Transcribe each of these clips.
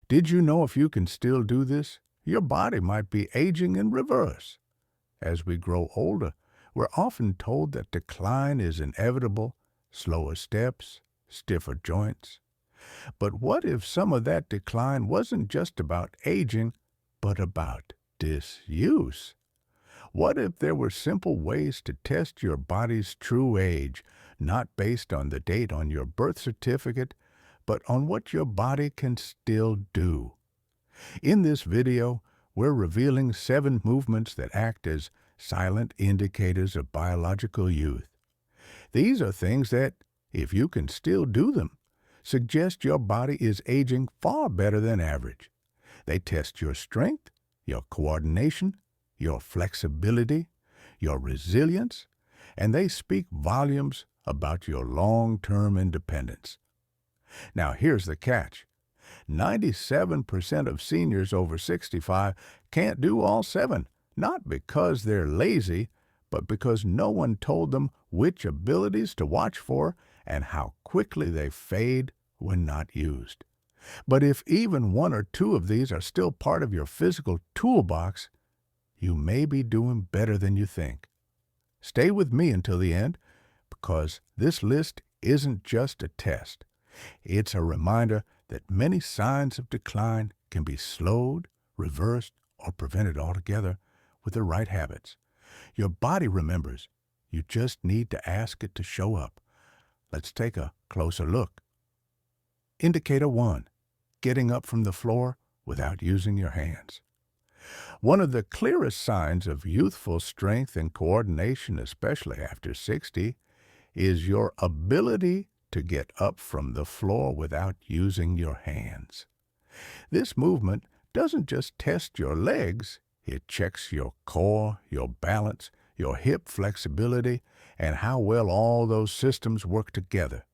Did you know if you can still do this, your body might be aging in reverse? As we grow older, we're often told that decline is inevitable, slower steps, stiffer joints. But what if some of that decline wasn't just about aging, but about disuse? What if there were simple ways to test your body's true age, not based on the date on your birth certificate, but on what your body can still do? In this video, we're revealing 7 movements that act as silent indicators of biological youth. These are things that, if you can still do them, suggest your body is aging far better than average. They test your strength, your coordination, your flexibility, your resilience, and they speak volumes about your long-term independence. Now here's the catch. 97% of seniors over 65 can't do all 7, not because they're lazy, but because no one told them which abilities to watch for and how quickly they fade when not used. But if even 1 or 2 of these are still part of your physical toolbox, you may be doing better than you think. Stay with me until the end, because this list isn't just a test. It's a reminder that many signs of decline can be slowed, reversed, or prevented altogether with the right habits. Your body remembers. You just need to ask it to show up. Let's take a closer look. Indicator 1. Getting up from the floor without using your hands. One of the clearest signs of youthful strength and coordination, especially after 60, is your ability to get up from the floor without using your hands. This movement doesn't just test your legs, it checks your core, your balance, your hip flexibility, and how well all those systems work together.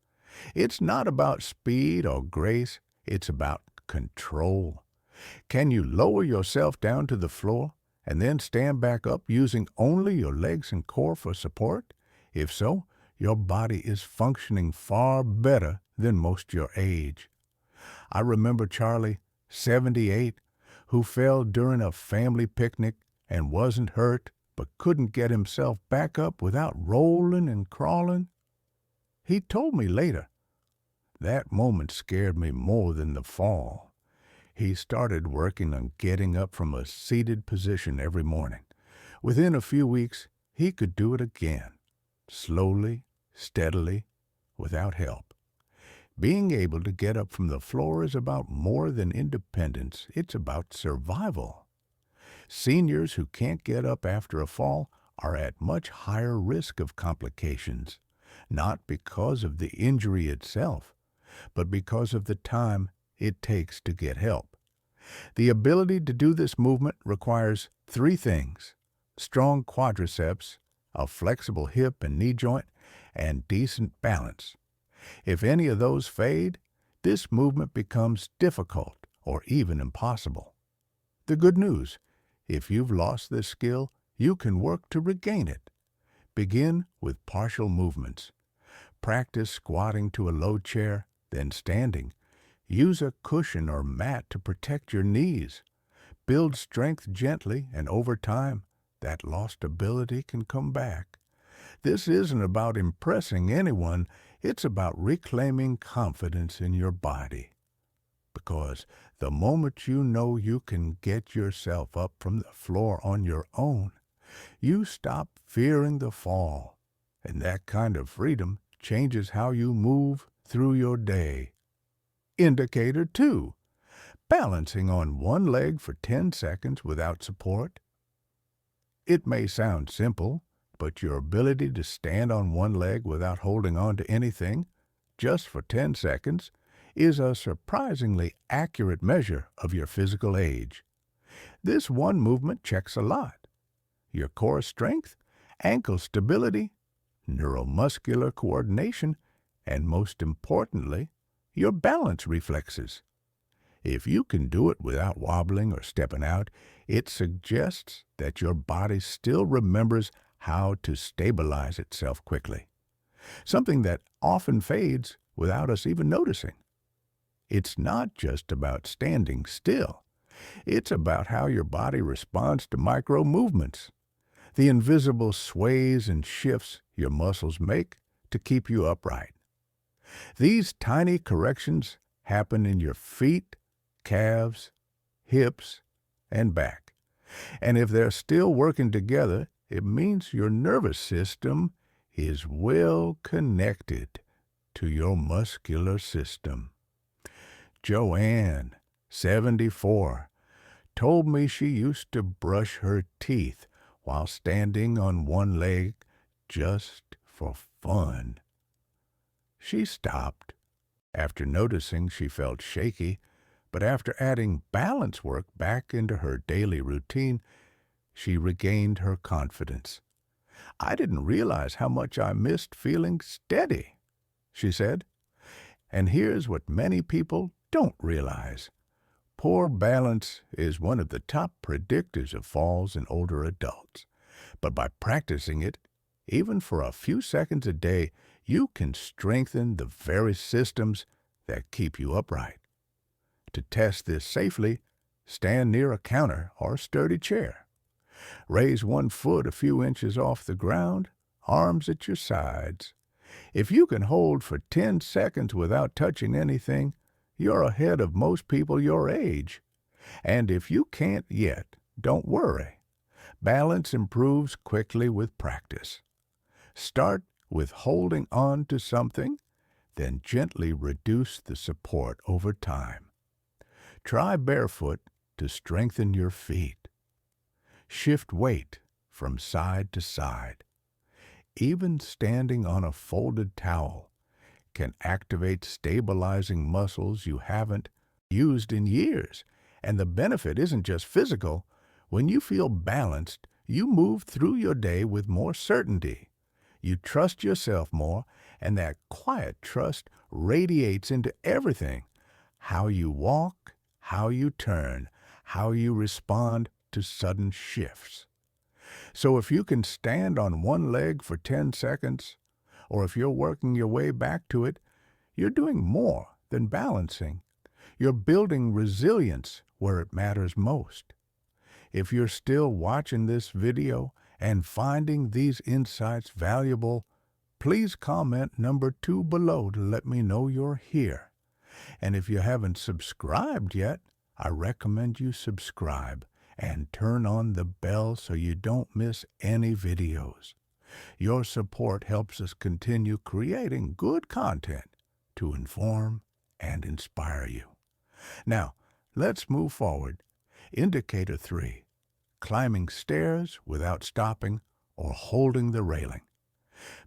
It's not about speed or grace, it's about control. Can you lower yourself down to the floor and then stand back up using only your legs and core for support? If so, your body is functioning far better than most your age. I remember Charlie, 78, who fell during a family picnic and wasn't hurt but couldn't get himself back up without rolling and crawling. He told me later, that moment scared me more than the fall. He started working on getting up from a seated position every morning. Within a few weeks, he could do it again, slowly, steadily, without help. Being able to get up from the floor is about more than independence. It's about survival. Seniors who can't get up after a fall are at much higher risk of complications, not because of the injury itself, but because of the time it takes to get help. The ability to do this movement requires 3 things: strong quadriceps, a flexible hip and knee joint, and decent balance. If any of those fade, this movement becomes difficult or even impossible. The good news, if you've lost this skill, you can work to regain it. Begin with partial movements. Practice squatting to a low chair, then standing. Use a cushion or mat to protect your knees. Build strength gently, and over time, that lost ability can come back. This isn't about impressing anyone, it's about reclaiming confidence in your body. Because the moment you know you can get yourself up from the floor on your own, you stop fearing the fall, and that kind of freedom changes how you move through your day. Indicator 2. Balancing on one leg for 10 seconds without support. It may sound simple, but your ability to stand on one leg without holding on to anything, just for 10 seconds, is a surprisingly accurate measure of your physical age. This one movement checks a lot: your core strength, ankle stability, neuromuscular coordination, and most importantly, your balance reflexes. If you can do it without wobbling or stepping out, it suggests that your body still remembers how to stabilize itself quickly, something that often fades without us even noticing. It's not just about standing still. It's about how your body responds to micro movements, the invisible sways and shifts your muscles make to keep you upright. These tiny corrections happen in your feet, calves, hips, and back. And if they're still working together, it means your nervous system is well connected to your muscular system. Joanne, 74, told me she used to brush her teeth while standing on one leg just for fun. She stopped after noticing she felt shaky, but after adding balance work back into her daily routine, she regained her confidence. "I didn't realize how much I missed feeling steady," she said. And here's what many people don't realize. Poor balance is one of the top predictors of falls in older adults. But by practicing it, even for a few seconds a day, you can strengthen the very systems that keep you upright. To test this safely, stand near a counter or sturdy chair. Raise one foot a few inches off the ground, arms at your sides. If you can hold for 10 seconds without touching anything, you're ahead of most people your age. And if you can't yet, don't worry. Balance improves quickly with practice. Start with holding on to something, then gently reduce the support over time. Try barefoot to strengthen your feet. Shift weight from side to side. Even standing on a folded towel can activate stabilizing muscles you haven't used in years. And the benefit isn't just physical. When you feel balanced, you move through your day with more certainty. You trust yourself more, and that quiet trust radiates into everything. How you walk, how you turn, how you respond to sudden shifts. So if you can stand on one leg for 10 seconds, or if you're working your way back to it, you're doing more than balancing. You're building resilience where it matters most. If you're still watching this video and finding these insights valuable, please comment number 2 below to let me know you're here. And if you haven't subscribed yet, I recommend you subscribe and turn on the bell so you don't miss any videos. Your support helps us continue creating good content to inform and inspire you. Now, let's move forward. Indicator 3, climbing stairs without stopping or holding the railing.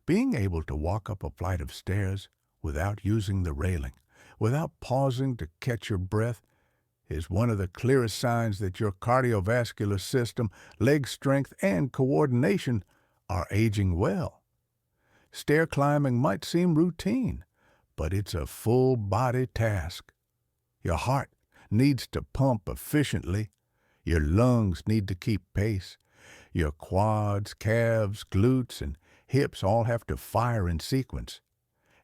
Being able to walk up a flight of stairs without using the railing, without pausing to catch your breath, is one of the clearest signs that your cardiovascular system, leg strength, and coordination are aging well. Stair climbing might seem routine, but it's a full-body task. Your heart needs to pump efficiently. Your lungs need to keep pace. Your quads, calves, glutes, and hips all have to fire in sequence.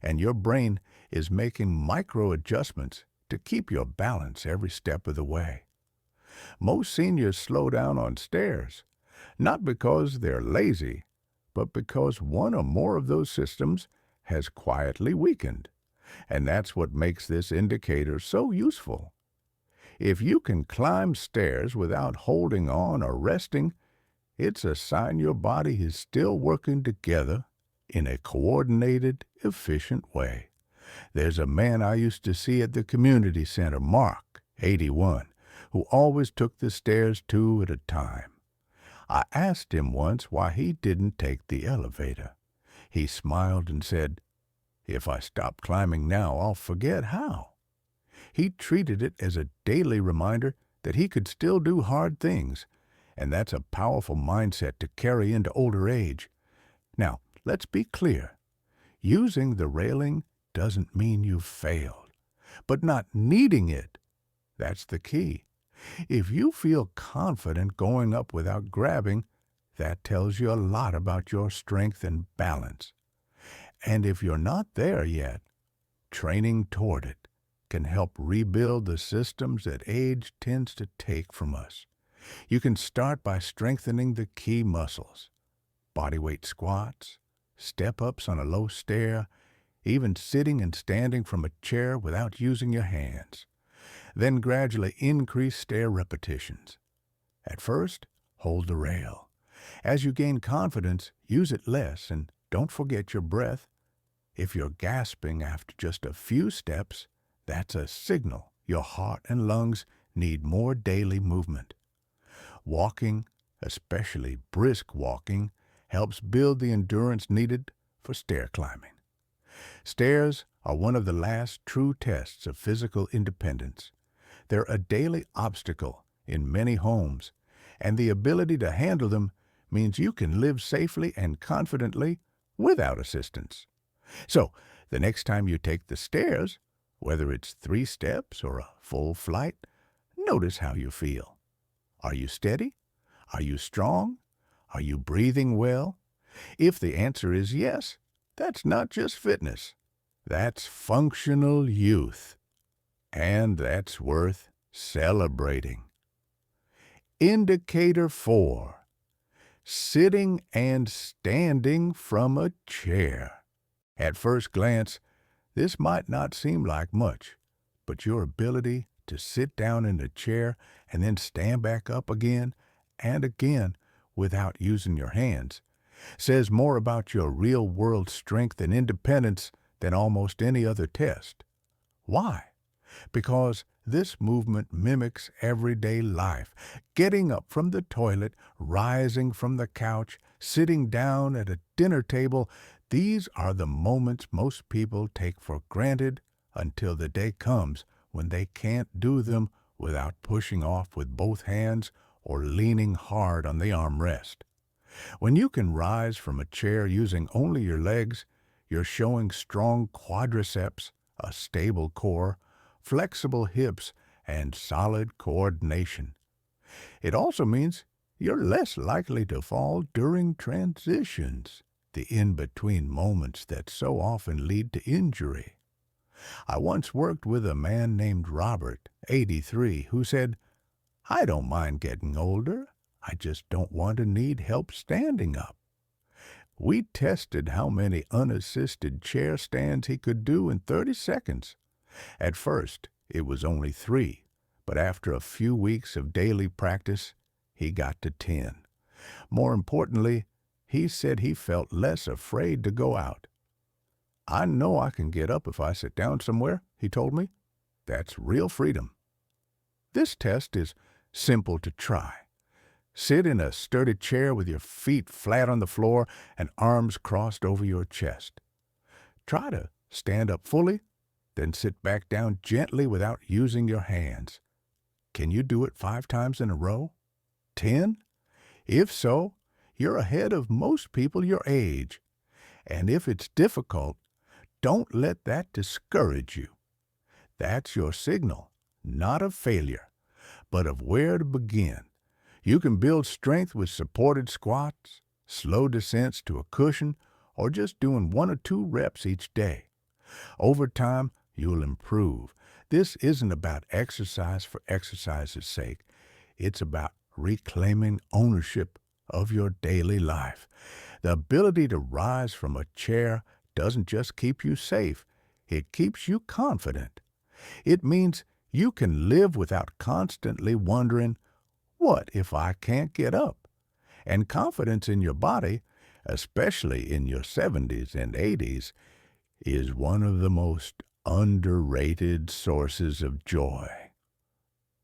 And your brain is making micro-adjustments to keep your balance every step of the way. Most seniors slow down on stairs, not because they're lazy, but because one or more of those systems has quietly weakened. And that's what makes this indicator so useful. If you can climb stairs without holding on or resting, it's a sign your body is still working together in a coordinated, efficient way. There's a man I used to see at the community center, Mark, 81, who always took the stairs 2 at a time. I asked him once why he didn't take the elevator. He smiled and said, "If I stop climbing now, I'll forget how." He treated it as a daily reminder that he could still do hard things, and that's a powerful mindset to carry into older age. Now, let's be clear. Using the railing doesn't mean you've failed, but not needing it, that's the key. If you feel confident going up without grabbing, that tells you a lot about your strength and balance. And if you're not there yet, training toward it can help rebuild the systems that age tends to take from us. You can start by strengthening the key muscles. Bodyweight squats, step-ups on a low stair, even sitting and standing from a chair without using your hands. Then gradually increase stair repetitions. At first, hold the rail. As you gain confidence, use it less and don't forget your breath. If you're gasping after just a few steps, that's a signal your heart and lungs need more daily movement. Walking, especially brisk walking, helps build the endurance needed for stair climbing. Stairs are one of the last true tests of physical independence. They're a daily obstacle in many homes, and the ability to handle them means you can live safely and confidently without assistance. So, the next time you take the stairs, whether it's 3 steps or a full flight, notice how you feel. Are you steady? Are you strong? Are you breathing well? If the answer is yes, that's not just fitness. That's functional youth. And that's worth celebrating. Indicator 4. Sitting and standing from a chair. At first glance, this might not seem like much, but your ability to sit down in a chair and then stand back up again and again without using your hands says more about your real-world strength and independence than almost any other test. Why? Because this movement mimics everyday life. Getting up from the toilet, rising from the couch, sitting down at a dinner table, these are the moments most people take for granted until the day comes when they can't do them without pushing off with both hands or leaning hard on the armrest. When you can rise from a chair using only your legs, you're showing strong quadriceps, a stable core, flexible hips, and solid coordination. It also means you're less likely to fall during transitions, the in-between moments that so often lead to injury. I once worked with a man named Robert, 83, who said, "I don't mind getting older. I just don't want to need help standing up." We tested how many unassisted chair stands he could do in 30 seconds. At first, it was only 3, but after a few weeks of daily practice, he got to 10. More importantly, he said he felt less afraid to go out. "I know I can get up if I sit down somewhere," he told me. That's real freedom. This test is simple to try. Sit in a sturdy chair with your feet flat on the floor and arms crossed over your chest. Try to stand up fully, then sit back down gently without using your hands. Can you do it 5 times in a row? 10? If so, you're ahead of most people your age. And if it's difficult, don't let that discourage you. That's your signal, not of failure, but of where to begin. You can build strength with supported squats, slow descents to a cushion, or just doing 1 or 2 reps each day. Over time, you'll improve. This isn't about exercise for exercise's sake. It's about reclaiming ownership of your daily life. The ability to rise from a chair doesn't just keep you safe, it keeps you confident. It means you can live without constantly wondering, what if I can't get up? And confidence in your body, especially in your 70s and 80s, is one of the most underrated sources of joy.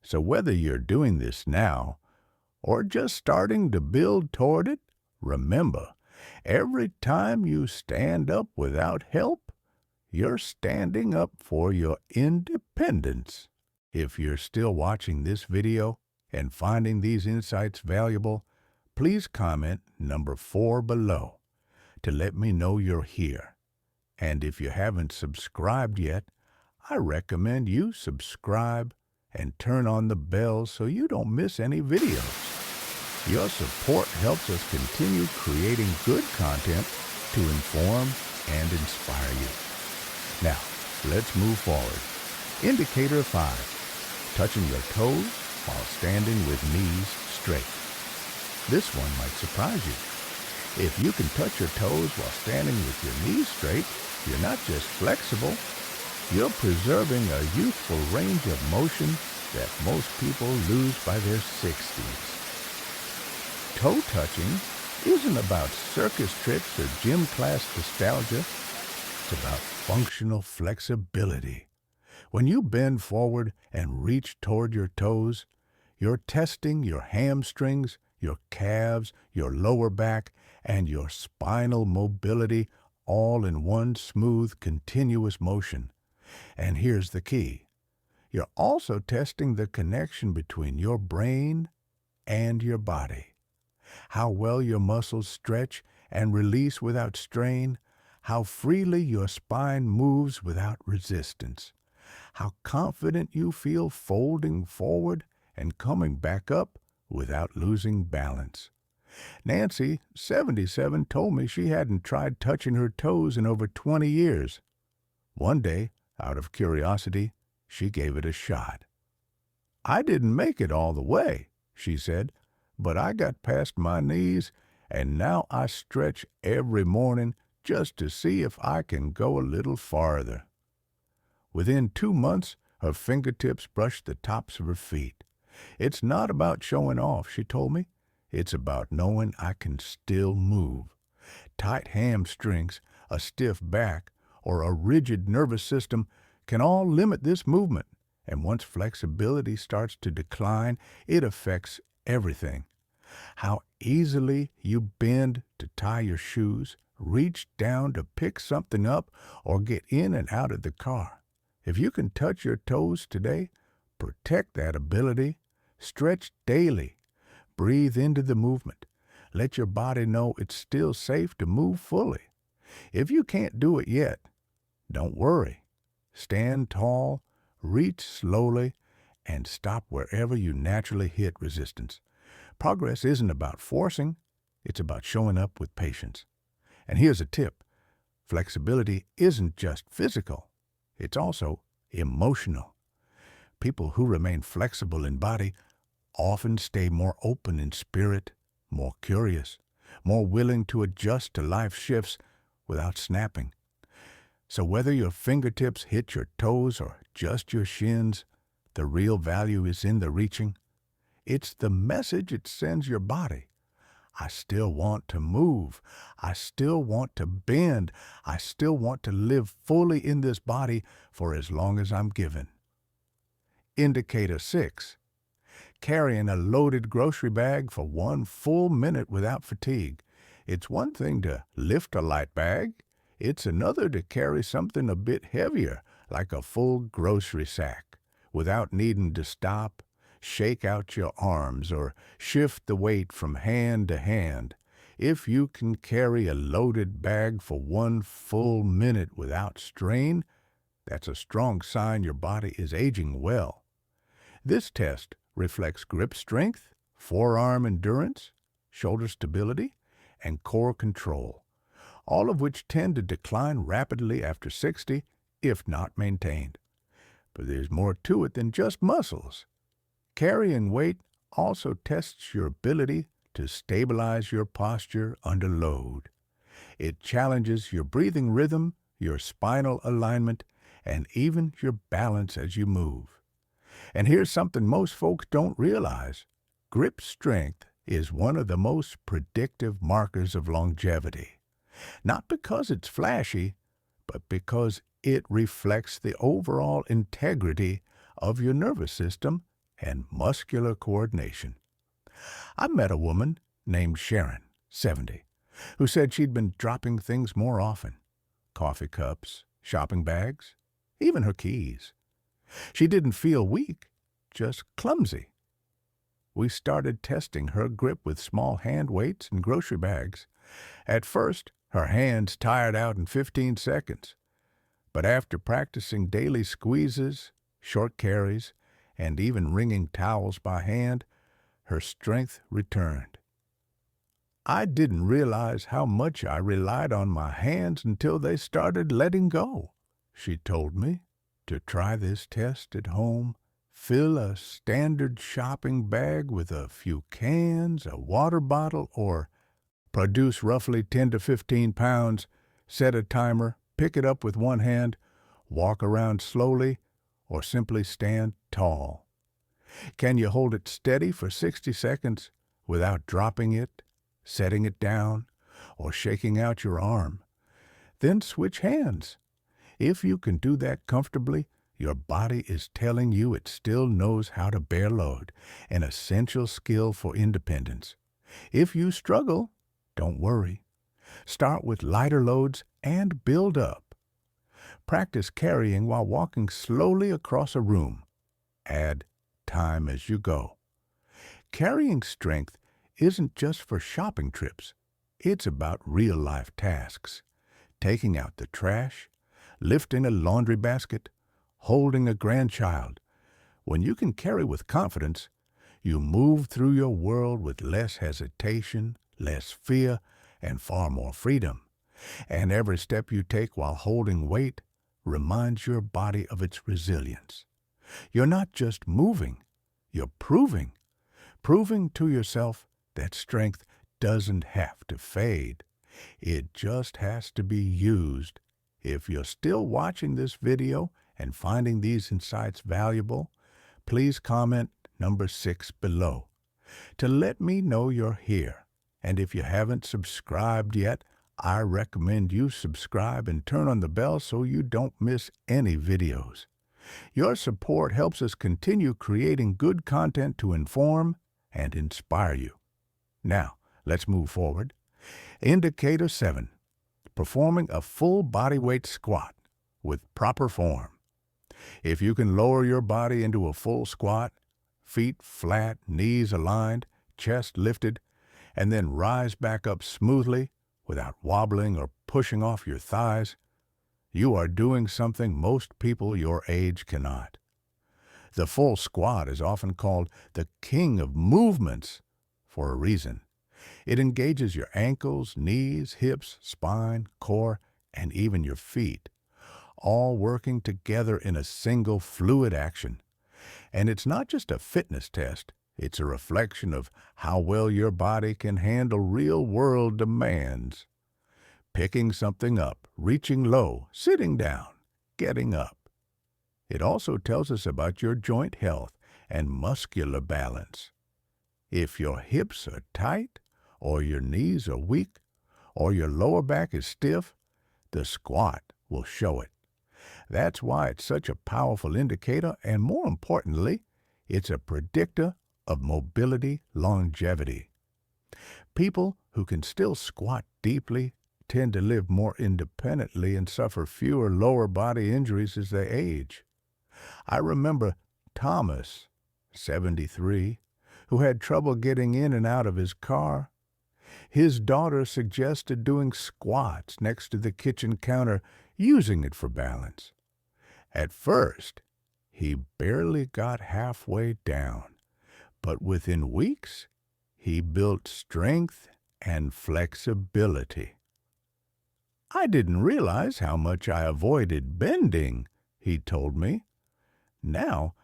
So whether you're doing this now or just starting to build toward it, remember, every time you stand up without help, you're standing up for your independence. If you're still watching this video and finding these insights valuable, please comment number 4 below to let me know you're here. And if you haven't subscribed yet, I recommend you subscribe and turn on the bell so you don't miss any videos. Your support helps us continue creating good content to inform and inspire you. Now, let's move forward. Indicator 5. Touching your toes while standing with knees straight. This one might surprise you. If you can touch your toes while standing with your knees straight, you're not just flexible, you're preserving a youthful range of motion that most people lose by their 60s. Toe touching isn't about circus trips or gym class nostalgia. It's about functional flexibility. When you bend forward and reach toward your toes, you're testing your hamstrings, your calves, your lower back, and your spinal mobility all in one smooth, continuous motion. And here's the key. You're also testing the connection between your brain and your body. How well your muscles stretch and release without strain, how freely your spine moves without resistance, how confident you feel folding forward and coming back up without losing balance. Nancy, 77, told me she hadn't tried touching her toes in over 20 years. One day, out of curiosity, she gave it a shot. I didn't make it all the way, she said, but I got past my knees, and now I stretch every morning just to see if I can go a little farther. Within 2 months, her fingertips brushed the tops of her feet. It's not about showing off, she told me. It's about knowing I can still move. Tight hamstrings, a stiff back, or a rigid nervous system can all limit this movement, and once flexibility starts to decline, it affects everything. How easily you bend to tie your shoes, reach down to pick something up, or get in and out of the car. If you can touch your toes today, protect that ability, stretch daily, breathe into the movement. Let your body know it's still safe to move fully. If you can't do it yet, don't worry. Stand tall, reach slowly, and stop wherever you naturally hit resistance. Progress isn't about forcing, it's about showing up with patience. And here's a tip. Flexibility isn't just physical, it's also emotional. People who remain flexible in body often stay more open in spirit, more curious, more willing to adjust to life shifts without snapping. So whether your fingertips hit your toes or just your shins, the real value is in the reaching. It's the message it sends your body. I still want to move. I still want to bend. I still want to live fully in this body for as long as I'm given. Indicator 6. Carrying a loaded grocery bag for 1 full minute without fatigue. It's one thing to lift a light bag. It's another to carry something a bit heavier, like a full grocery sack, without needing to stop, shake out your arms, or shift the weight from hand to hand. If you can carry a loaded bag for 1 full minute without strain, that's a strong sign your body is aging well. This test reflects grip strength, forearm endurance, shoulder stability, and core control, all of which tend to decline rapidly after 60 if not maintained. But there's more to it than just muscles. Carrying weight also tests your ability to stabilize your posture under load. It challenges your breathing rhythm, your spinal alignment, and even your balance as you move. And here's something most folks don't realize. Grip strength is one of the most predictive markers of longevity. Not because it's flashy, but because it reflects the overall integrity of your nervous system and muscular coordination. I met a woman named Sharon, 70, who said she'd been dropping things more often. Coffee cups, shopping bags, even her keys. She didn't feel weak, just clumsy. We started testing her grip with small hand weights and grocery bags. At first, her hands tired out in 15 seconds. But after practicing daily squeezes, short carries, and even wringing towels by hand, her strength returned. I didn't realize how much I relied on my hands until they started letting go, she told me. To try this test at home, fill a standard shopping bag with a few cans, a water bottle, or produce roughly 10 to 15 pounds, set a timer, pick it up with one hand, walk around slowly, or simply stand tall. Can you hold it steady for 60 seconds without dropping it, setting it down, or shaking out your arm? Then switch hands. If you can do that comfortably, your body is telling you it still knows how to bear load, an essential skill for independence. If you struggle, don't worry. Start with lighter loads and build up. Practice carrying while walking slowly across a room. Add time as you go. Carrying strength isn't just for shopping trips. It's about real-life tasks. Taking out the trash, lifting a laundry basket, holding a grandchild. When you can carry with confidence, you move through your world with less hesitation, less fear, and far more freedom. And every step you take while holding weight reminds your body of its resilience. You're not just moving, you're proving to yourself that strength doesn't have to fade. It just has to be used. If you're still watching this video and finding these insights valuable, please comment number 6 below to let me know you're here. And if you haven't subscribed yet, I recommend you subscribe and turn on the bell so you don't miss any videos. Your support helps us continue creating good content to inform and inspire you. Now, let's move forward. Indicator 7. Performing a full body weight squat with proper form. If you can lower your body into a full squat, feet flat, knees aligned, chest lifted, and then rise back up smoothly without wobbling or pushing off your thighs, you are doing something most people your age cannot. The full squat is often called the king of movements for a reason. It engages your ankles, knees, hips, spine, core, and even your feet, all working together in a single fluid action. And it's not just a fitness test, it's a reflection of how well your body can handle real-world demands. Picking something up, reaching low, sitting down, getting up. It also tells us about your joint health and muscular balance. If your hips are tight, or your knees are weak, or your lower back is stiff, the squat will show it. That's why it's such a powerful indicator, and more importantly, it's a predictor of mobility longevity. People who can still squat deeply tend to live more independently and suffer fewer lower body injuries as they age. I remember Thomas, 73, who had trouble getting in and out of his car. His daughter suggested doing squats next to the kitchen counter, using it for balance. At first, he barely got halfway down, but within weeks, he built strength and flexibility. I didn't realize how much I avoided bending, he told me. Now,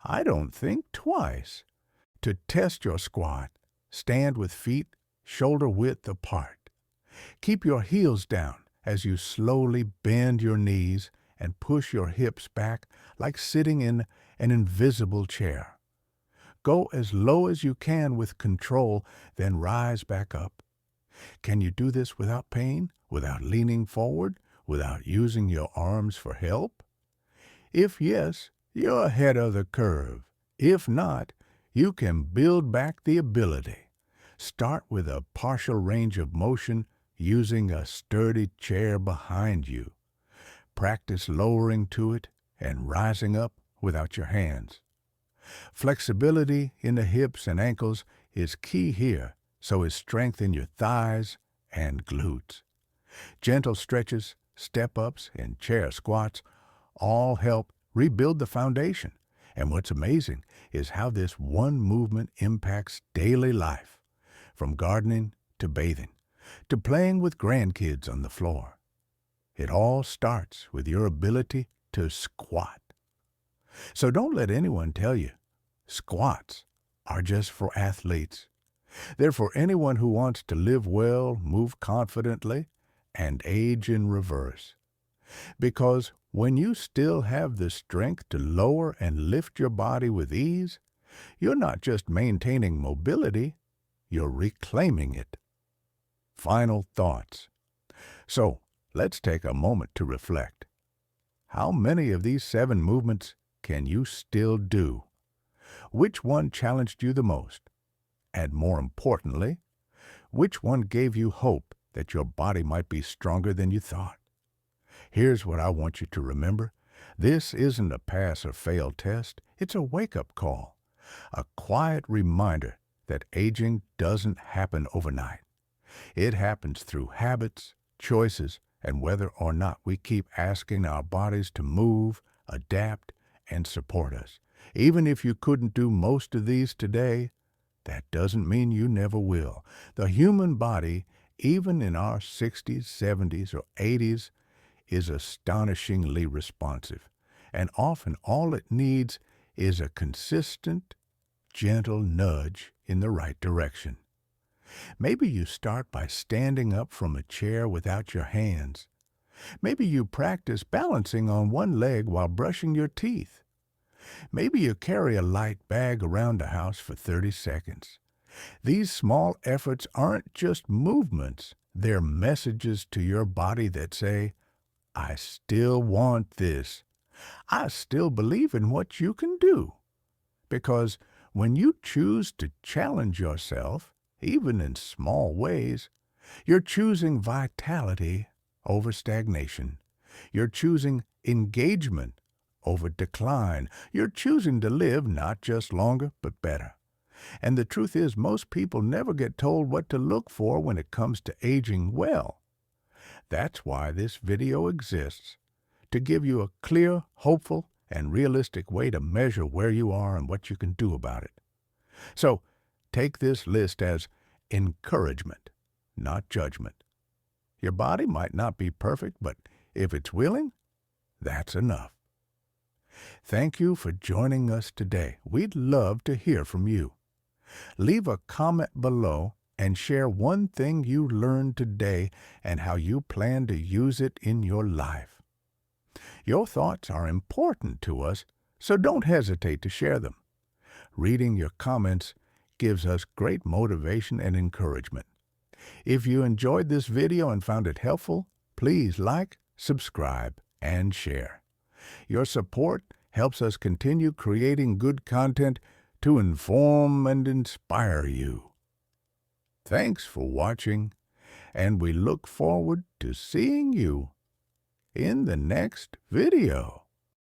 I don't think twice. To test your squat, stand with feet shoulder width apart. Keep your heels down as you slowly bend your knees and push your hips back like sitting in an invisible chair. Go as low as you can with control, then rise back up. Can you do this without pain, without leaning forward, without using your arms for help? If yes, you're ahead of the curve. If not, you can build back the ability. Start with a partial range of motion using a sturdy chair behind you. Practice lowering to it and rising up without your hands. Flexibility in the hips and ankles is key here, so is strength in your thighs and glutes. Gentle stretches, step-ups, and chair squats all help rebuild the foundation. And what's amazing is how this one movement impacts daily life, from gardening to bathing, to playing with grandkids on the floor. It all starts with your ability to squat. So don't let anyone tell you squats are just for athletes. They're for anyone who wants to live well, move confidently, and age in reverse. Because when you still have the strength to lower and lift your body with ease, you're not just maintaining mobility, you're reclaiming it. Final thoughts. So, let's take a moment to reflect. How many of these 7 movements can you still do? Which one challenged you the most? And more importantly, which one gave you hope that your body might be stronger than you thought? Here's what I want you to remember. This isn't a pass or fail test. It's a wake-up call, a quiet reminder that aging doesn't happen overnight. It happens through habits, choices, and whether or not we keep asking our bodies to move, adapt, and support us. Even if you couldn't do most of these today, that doesn't mean you never will. The human body, even in our 60s, 70s, or 80s, is astonishingly responsive, and often all it needs is a consistent, gentle nudge in the right direction. Maybe you start by standing up from a chair without your hands. Maybe you practice balancing on one leg while brushing your teeth. Maybe you carry a light bag around the house for 30 seconds. These small efforts aren't just movements. They're messages to your body that say, I still want this. I still believe in what you can do. Because when you choose to challenge yourself, even in small ways, you're choosing vitality over stagnation. You're choosing engagement over decline. You're choosing to live not just longer, but better. And the truth is, most people never get told what to look for when it comes to aging well. That's why this video exists, to give you a clear, hopeful, and realistic way to measure where you are and what you can do about it. So, take this list as encouragement, not judgment. Your body might not be perfect, but if it's willing, that's enough. Thank you for joining us today. We'd love to hear from you. Leave a comment below and share one thing you learned today and how you plan to use it in your life. Your thoughts are important to us, so don't hesitate to share them. Reading your comments gives us great motivation and encouragement. If you enjoyed this video and found it helpful, please like, subscribe, and share. Your support helps us continue creating good content to inform and inspire you. Thanks for watching, and we look forward to seeing you in the next video.